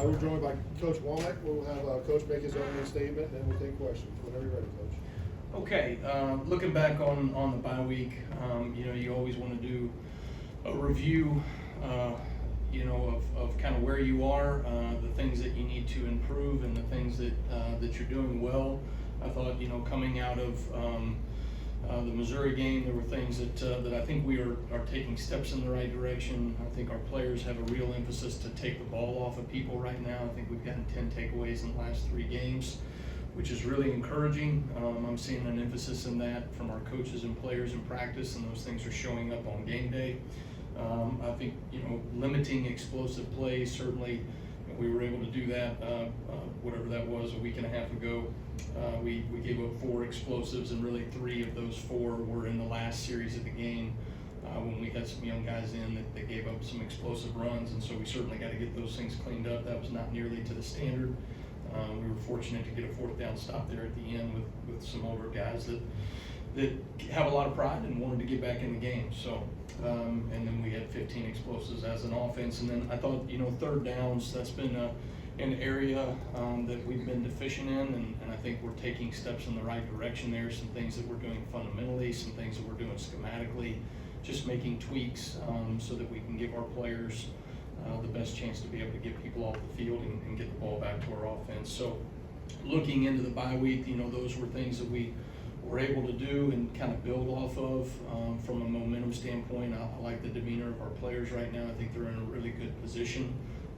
We're joined by Coach Wommack. We'll have Coach make his opening statement, and then we'll take questions. Whenever you're ready, Coach. Okay, looking back on the bye week, you always want to do a review, of kind of where you are, the things that you need to improve, and the things that you're doing well. I thought, coming out of the Missouri game, there were things that I think we are taking steps in the right direction. I think our players have a real emphasis to take the ball off of people right now. I think we've gotten 10 takeaways in the last 3 games, which is really encouraging. I'm seeing an emphasis in that from our coaches and players in practice, and those things are showing up on game day. I think, limiting explosive plays, certainly we were able to do that, whatever that was, a week and a half ago. We gave up 4 explosives, and really 3 of those 4 were in the last series of the game when we had some young guys in that gave up some explosive runs, and so we certainly got to get those things cleaned up. That was not nearly to the standard. We were fortunate to get a 4th down stop there at the end with some older guys that have a lot of pride and wanted to get back in the game. So, and then we had 15 explosives as an offense. And then I thought, 3rd downs, that's been an area that we've been deficient in, and I think we're taking steps in the right direction there. Some things that we're doing fundamentally, some things that we're doing schematically, just making tweaks so that we can give our players the best chance to be able to get people off the field and get the ball back to our offense. So looking into the bye week, those were things that we were able to do and kind of build off of from a momentum standpoint. I like the demeanor of our players right now. I think they're in a really good position.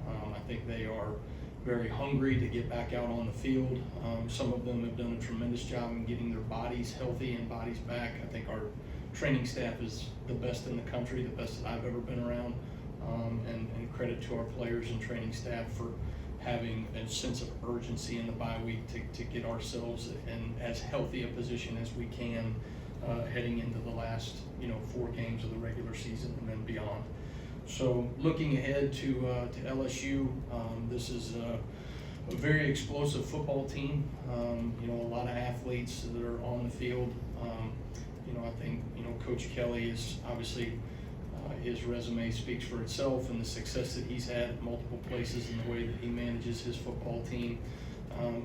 I think they are very hungry to get back out on the field. Some of them have done a tremendous job in getting their bodies healthy and bodies back. I think our training staff is the best in the country, the best that I've ever been around. And credit to our players and training staff for having a sense of urgency in the bye week to get ourselves in as healthy a position as we can heading into the last 4 games of the regular season and then beyond. So looking ahead to LSU, this is a very explosive football team. A lot of athletes that are on the field. I think Coach Kelly is obviously. His resume speaks for itself, and the success that he's had at multiple places and the way that he manages his football team.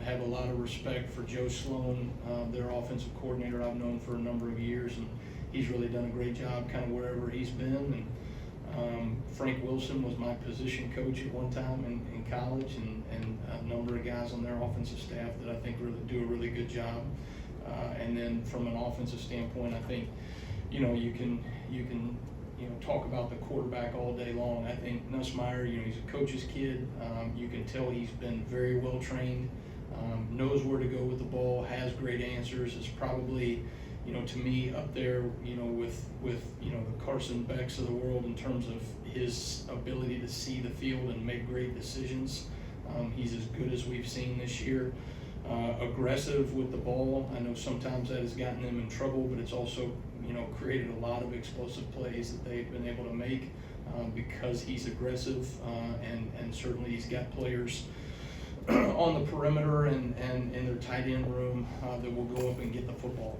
Have a lot of respect for Joe Sloan, their offensive coordinator I've known for a number of years, and he's really done a great job kind of wherever he's been. And Frank Wilson was my position coach at one time in college, and a number of guys on their offensive staff that I think really do a really good job. And then from an offensive standpoint, I think you can talk about the quarterback all day long. I think Nussmeier, he's a coach's kid. You can tell he's been very well trained, knows where to go with the ball, has great answers. Is probably, to me, up there, with the Carson Becks of the world in terms of his ability to see the field and make great decisions. He's as good as we've seen this year. Aggressive with the ball. I know sometimes that has gotten them in trouble, but it's also created a lot of explosive plays that they've been able to make because he's aggressive, and certainly he's got players on the perimeter and in their tight end room that will go up and get the football.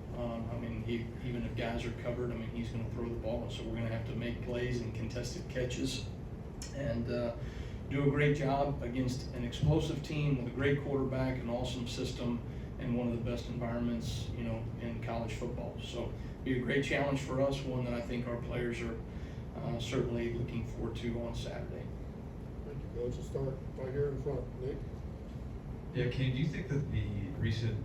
Even if guys are covered, he's going to throw the ball, so we're going to have to make plays and contested catches and do a great job against an explosive team with a great quarterback, an awesome system, and one of the best environments, in college football. So be a great challenge for us, one that I think our players are certainly looking forward to on Saturday. Thank you, Coach. Let's start right here in front. Nick? Yeah, Kane, do you think that the recent,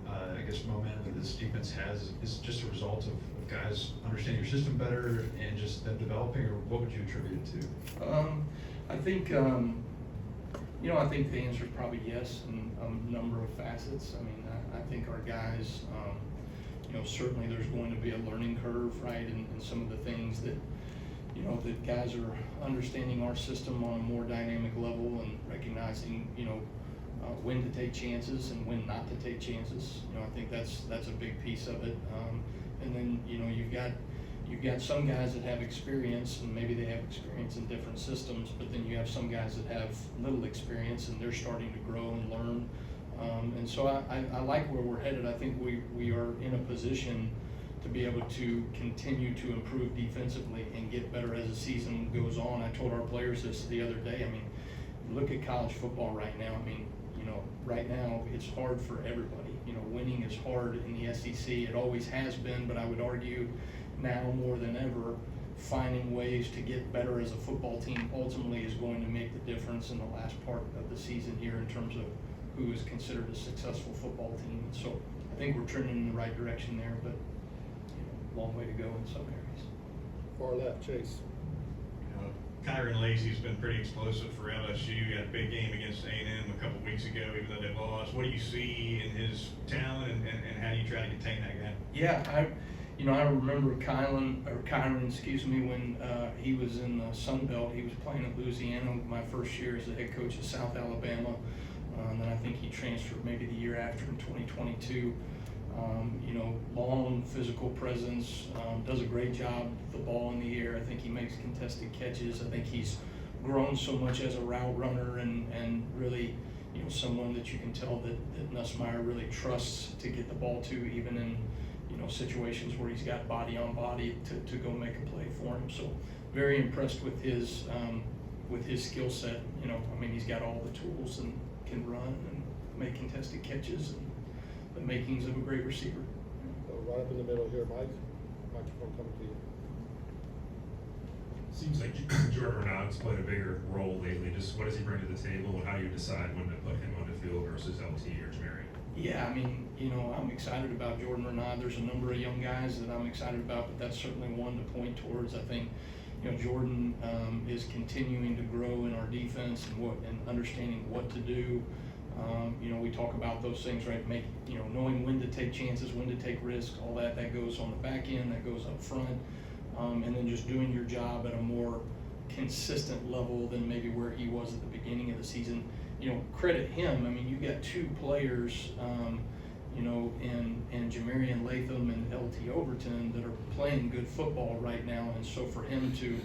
momentum that this defense has is just a result of guys understanding your system better and just them developing, or what would you attribute it to? I think, I think the answer is probably yes in a number of facets. I think our guys, certainly there's going to be a learning curve, right, in some of the things that, that guys are understanding our system on a more dynamic level and recognizing, when to take chances and when not to take chances. I think that's a big piece of it. And then, you've got some guys that have experience, and maybe they have experience in different systems, but then you have some guys that have little experience and they're starting to grow and learn. And so I like where we're headed. I think we are in a position to be able to continue to improve defensively and get better as the season goes on. I told our players this the other day. look at college football right now. I mean, you know, right now it's hard for everybody. You know, winning is hard in the SEC. It always has been, but I would argue now more than ever, finding ways to get better as a football team ultimately is going to make the difference in the last part of the season here in terms of who is considered a successful football team. And so I think we're trending in the right direction there, but you know, long way to go in some areas. Far left, Chase. Kyron Lacey's been pretty explosive for LSU. You had a big game against A&M a couple weeks ago, even though they lost. What do you see in his talent, and how do you try to contain that guy? Yeah, I remember Kyron, when he was in the Sun Belt. He was playing at Louisiana my first year as the head coach at South Alabama. And then I think he transferred maybe the year after in 2022. You know, long physical presence, does a great job with the ball in the air. I think he makes contested catches. I think he's grown so much as a route runner and really, you know, someone that you can tell that Nussmeier really trusts to get the ball to, even in, you know, situations where he's got body on body to go make a play for him. So very impressed with his skill set. You know, I mean, he's got all the tools and can run and make contested catches and the makings of a great receiver. Right up in the middle here, Mike. Microphone coming to you. Seems like Jordan Renaud's played a bigger role lately. Just what does he bring to the table, and how do you decide when to put him on the field versus LT or Jamari? Yeah, I mean, you know, I'm excited about Jordan Renaud. There's a number of young guys that I'm excited about, but that's certainly one to point towards. I think, you know, Jordan is continuing to grow in our defense and understanding what to do. You know, we talk about those things, right? Knowing when to take chances, when to take risks, all that goes on the back end, that goes up front. And then just doing your job at a more consistent level than maybe where he was at the beginning of the season. You know, credit him. I mean, you got two players, you know, in Jamarian Latham and LT Overton that are playing good football right now. And so for him to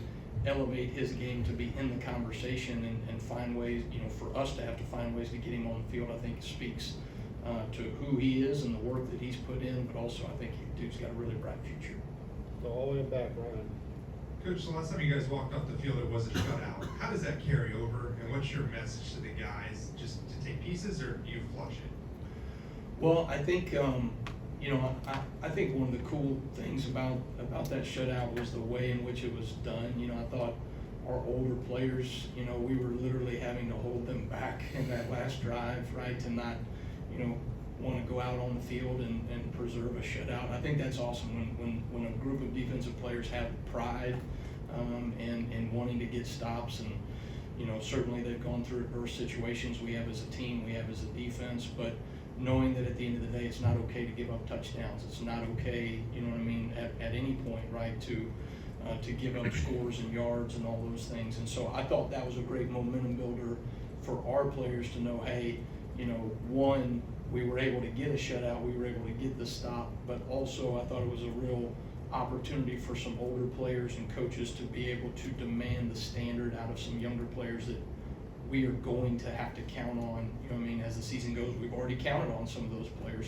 elevate his game to be in the conversation and find ways, you know, for us to have to find ways to get him on the field, I think speaks to who he is and the work that he's put in, but also I think dude's got a really bright future. So all the way back, Ryan. Coach, the last time you guys walked off the field, it was a shutout. How does that carry over, and what's your message to the guys? Just to take pieces, or do you flush it? Well, I think, you know, I think one of the cool things about that shutout was the way in which it was done. You know, I thought our older players, you know, we were literally having to hold them back in that last drive, right, to not, you know, want to go out on the field and preserve a shutout. I think that's awesome when a group of defensive players have pride and wanting to get stops. And, you know, certainly they've gone through adverse situations. We have as a team, we have as a defense, but knowing that at the end of the day, it's not okay to give up touchdowns. It's not okay, you know what I mean, at any point, right, to give up scores and yards and all those things. And so I thought that was a great momentum builder for our players to know, hey, you know, one, we were able to get a shutout, we were able to get the stop, but also I thought it was a real opportunity for some older players and coaches to be able to demand the standard out of some younger players that we are going to have to count on, you know what I mean, as the season goes. We've already counted on some of those players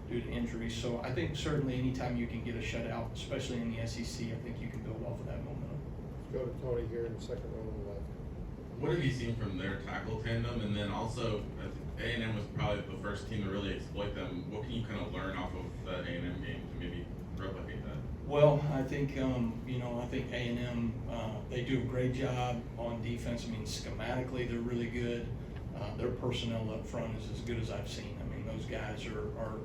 due to injuries. So I think certainly anytime you can get a shutout, especially in the SEC, I think you can build off of that momentum. Let's go to Tony here in the second row on the left. What have you seen from their tackle tandem? And then also, A&M was probably the first team to really exploit them. What can you kind of learn off of that A&M game to maybe replicate that? Well, I think, you know, I think A&M, they do a great job on defense. I mean, schematically, they're really good. Their personnel up front is as good as I've seen. I mean, those guys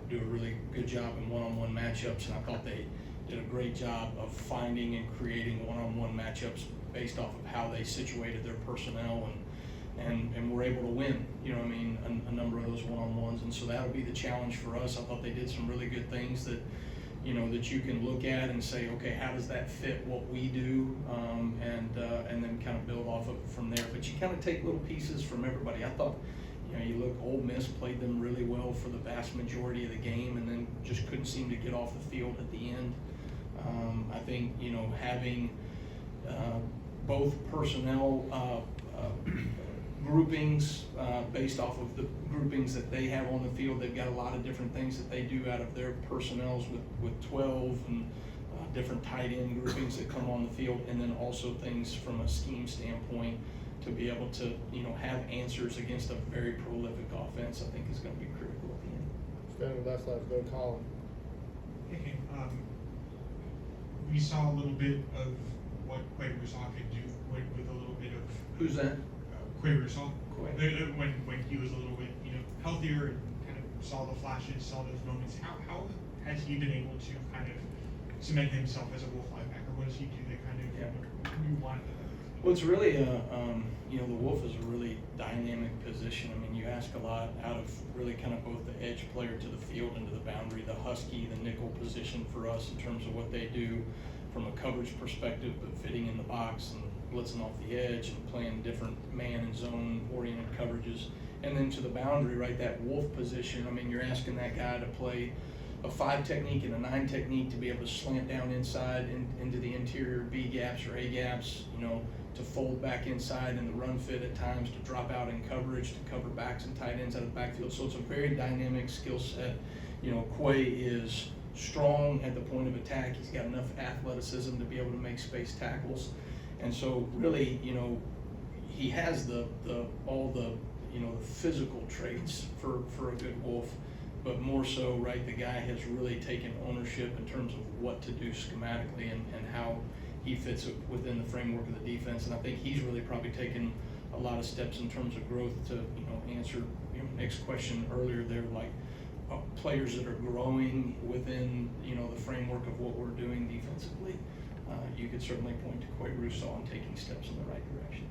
do a really good job in one-on-one matchups, and I thought they did a great job of finding and creating one-on-one matchups based off of how they situated their personnel and were able to win, you know what I mean, a number of those one-on-ones. And so that'll be the challenge for us. I thought they did some really good things that, you know, that you can look at and say, okay, how does that fit what we do, and then kind of build off of it from there. But you kind of take little pieces from everybody. I thought, you know, you look, Ole Miss played them really well for the vast majority of the game, and then just couldn't seem to get off the field at the end. I think, you know, having both personnel groupings based off of the groupings that they have on the field. They've got a lot of different things that they do out of their personnels with 12 and different tight end groupings that come on the field, and then also things from a scheme standpoint to be able to, have answers against a very prolific offense, I think is gonna be critical at the end. Standing left side, go Colin. Hey, we saw a little bit of what Quay Russaw could do with a little bit of. Who's that? Quay Russaw. Quay. When he was a little bit, healthier and kind of saw the flashes, saw those moments. How has he been able to kind of cement himself as a Wolf linebacker? What does he do that kind of you want? Well, it's really the Wolf is a really dynamic position. I mean, you ask a lot out of really kind of both the edge player to the field and to the boundary, the husky, the nickel position for us in terms of what they do from a coverage perspective, but fitting in the box and blitzing off the edge and playing different man and zone oriented coverages. And then to the boundary, right, that Wolf position, I mean, you're asking that guy to play a 5 technique and a 9 technique to be able to slant down inside into the interior B gaps or A gaps, to fold back inside in the run fit at times, to drop out in coverage, to cover backs and tight ends out of the backfield. So it's a very dynamic skill set. Quay is strong at the point of attack. He's got enough athleticism to be able to make space tackles. And so really, he has all the physical traits for a good Wolf, but more so, right, the guy has really taken ownership in terms of what to do schematically and how he fits within the framework of the defense. And I think he's really probably taken a lot of steps in terms of growth to, answer Nick's question earlier there, like players that are growing within, the framework of what we're doing defensively. You could certainly point to Quay Russaw and taking steps in the right direction.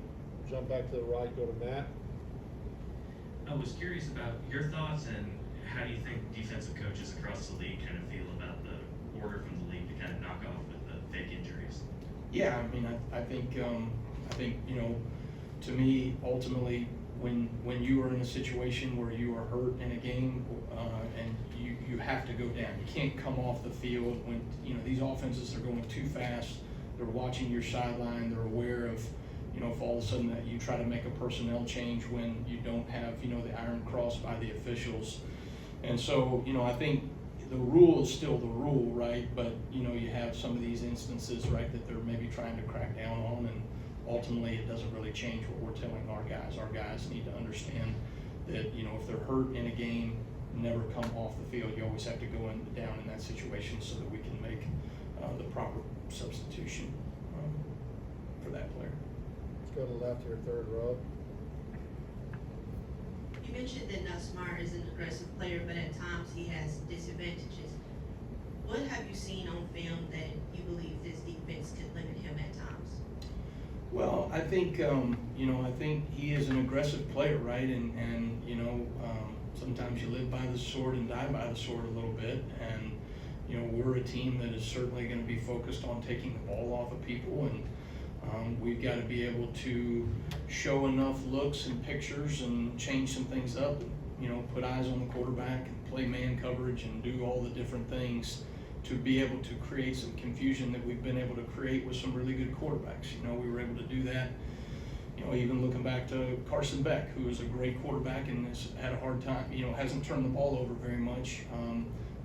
Jump back to the right, go to Matt. I was curious about your thoughts and how do you think defensive coaches across the league kind of feel about the order from the league to kind of knock off with the fake injuries? Yeah, I mean, I think to me, ultimately, when you are in a situation where you are hurt in a game and you have to go down, you can't come off the field when these offenses are going too fast. They're watching your sideline. They're aware of if all of a sudden that you try to make a personnel change when you don't have the iron cross by the officials. And so I think the rule is still the rule, right? But you have some of these instances, right, that they're maybe trying to crack down on, and ultimately it doesn't really change what we're telling our guys. Our guys need to understand that if they're hurt in a game, never come off the field. You always have to go down in that situation so that we can make the proper substitution for that player. Let's go to the left here, third row. You mentioned that Nussmeier is an aggressive player, but at times he has disadvantages. What have you seen on film that you believe this defense could limit him at times? Well, I think I think he is an aggressive player, right? And sometimes you live by the sword and die by the sword a little bit. And we're a team that is certainly going to be focused on taking the ball off of people, and we've got to be able to show enough looks and pictures and change some things up. Put eyes on the quarterback and play man coverage and do all the different things to be able to create some confusion that we've been able to create with some really good quarterbacks. We were able to do that. Even looking back to Carson Beck, who is a great quarterback and has had a hard time, hasn't turned the ball over very much.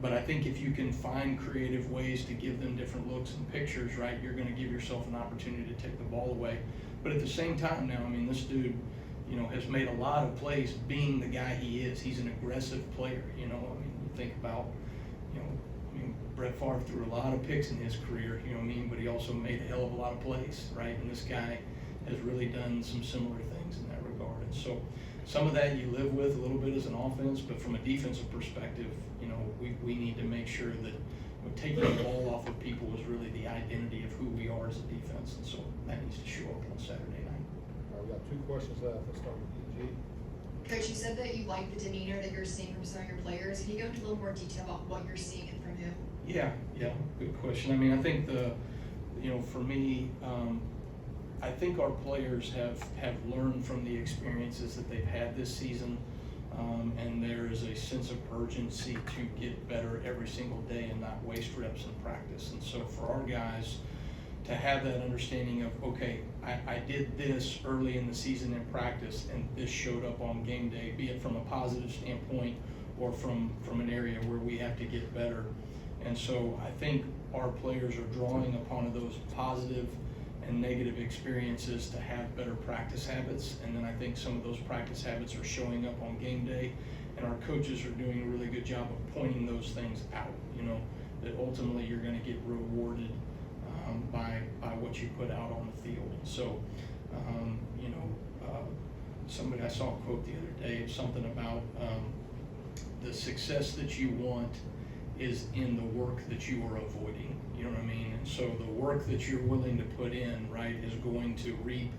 But I think if you can find creative ways to give them different looks and pictures, right, you're going to give yourself an opportunity to take the ball away. But at the same time now, I mean, this dude, has made a lot of plays being the guy he is. He's an aggressive player, I mean, you think about, Brett Favre threw a lot of picks in his career, but he also made a hell of a lot of plays, right? And this guy has really done some similar things in that regard. And so some of that you live with a little bit as an offense, but from a defensive perspective, we need to make sure that taking the ball off of people is really the identity of who we are as a defense. And so that needs to show up on Saturday night. All right, we got 2 questions left. Let's start with EG. Coach, you said that you like the demeanor that you're seeing from some of your players. Can you go into a little more detail about what you're seeing and from who? Yeah, good question. I mean, I think for me, I think our players have learned from the experiences that they've had this season, and there is a sense of urgency to get better every single day and not waste reps in practice. And so for our guys to have that understanding of, okay, I did this early in the season in practice and this showed up on game day, be it from a positive standpoint or from an area where we have to get better. And so I think our players are drawing upon those positive and negative experiences to have better practice habits. And then I think some of those practice habits are showing up on game day, and our coaches are doing a really good job of pointing those things out, you know, that ultimately you're gonna get rewarded by what you put out on the field. So, you know, somebody, I saw a quote the other day of something about the success that you want is in the work that you are avoiding, you know what I mean? And so the work that you're willing to put in, right, is going to reap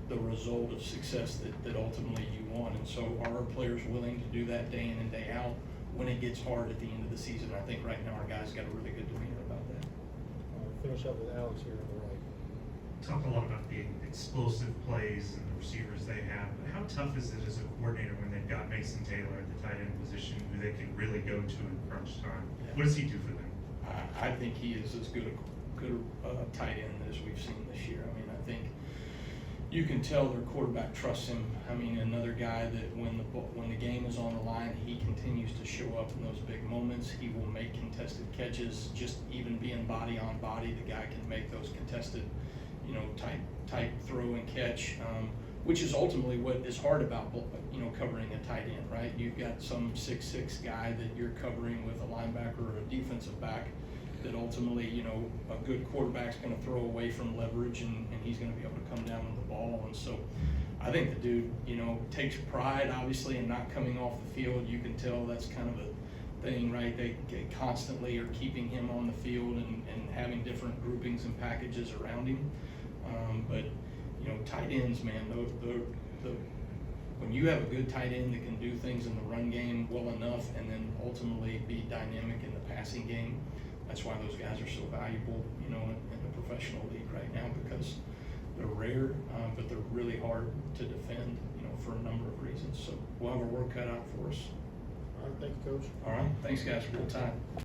the result of success that ultimately you want. And so are our players willing to do that day in and day out when it gets hard at the end of the season? I think right now our guys got a really good demeanor about that. Finish up with Alex here on the right. Talk a lot about the explosive plays and the receivers they have, but how tough is it as a coordinator when they've got Mason Taylor at the tight end position who they can really go to in crunch time? Yeah. What does he do for them? I think he is as good a tight end as we've seen this year. I mean, I think you can tell their quarterback trusts him. I mean, another guy that when the game is on the line, he continues to show up in those big moments. He will make contested catches. Just even being body on body, the guy can make those contested, you know, tight throw and catch, which is ultimately what is hard about, you know, covering a tight end, right? You've got some 6'6" guy that you're covering with a linebacker or a defensive back that ultimately, you know, a good quarterback's going to throw away from leverage and he's going to be able to come down with the ball. And so I think the dude, you know, takes pride, obviously, in not coming off the field. You can tell that's kind of a thing, right? They constantly are keeping him on the field and having different groupings and packages around him. But, you know, tight ends, man, when you have a good tight end that can do things in the run game well enough and then ultimately be dynamic in the passing game, that's why those guys are so valuable, you know, in the professional league right now, because they're rare, but they're really hard to defend, you know, for a number of reasons. So we'll have our work cut out for us. All right, thank you, Coach. All right, thanks guys for your time.